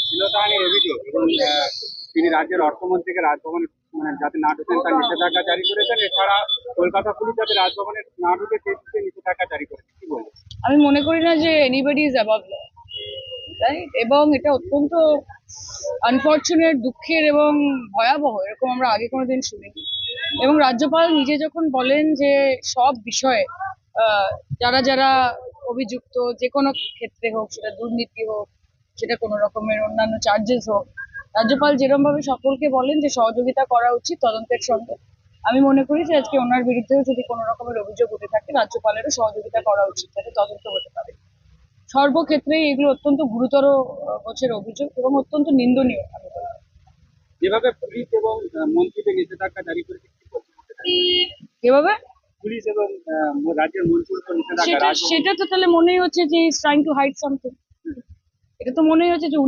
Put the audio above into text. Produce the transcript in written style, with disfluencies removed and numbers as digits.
শ্লীলতাহানির অভিযোগ এবং তিনি রাজ্যের অর্থমন্ত্রীকে রাজভবনে মানে যাতে না ঢুকেন তার নিষেধাজ্ঞা জারি করেছেন। এছাড়া কলকাতা পুলিশ যাতে রাজভবনে না ঢুকে সেই নিষেধাজ্ঞা জারি করেছে, কি বলবেন? আমি মনে করি না যে anybody is above law, right? এবং এটা অত্যন্ত আনফর্চুনেট, দুঃখের এবং ভয়াবহ। এরকম আমরা আগে কোনোদিন শুনিনি। এবং রাজ্যপাল নিজে যখন বলেন যে সব বিষয়ে যারা যারা অভিযুক্ত, যে কোনো ক্ষেত্রে হোক, সেটা দুর্নীতি হোক, সেটা কোনো রকমের অন্যান্য চার্জেস হোক, রাজ্যপাল যেরকম ভাবে সকলকে বলেন যে সহযোগিতা করা উচিত তদন্তের সঙ্গে, আমি মনে করি যে আজকে ওনার বিরুদ্ধেও যদি কোনো রকমের অভিযোগ উঠে থাকে, রাজ্যপালেরও সহযোগিতা করা উচিত, যাতে তদন্ত হতে পারে। সর্বক্ষেত্রেই এগুলো অত্যন্ত গুরুতর গোছের অভিযোগ এবং অত্যন্ত নিন্দনীয় আমি বলবো। যেভাবে পুলিশ এবং মন্ত্রীকে নিষেধাজ্ঞা জারি করেছে, কি বলবেন? কিভাবে? পুলিশ এবং রাজ্যের মন্ত্রীর উপর নিষেধাজ্ঞা সেটা তো তাহলে মনেই হচ্ছে যে is trying to hide something. এটা তো মনেই হচ্ছে যে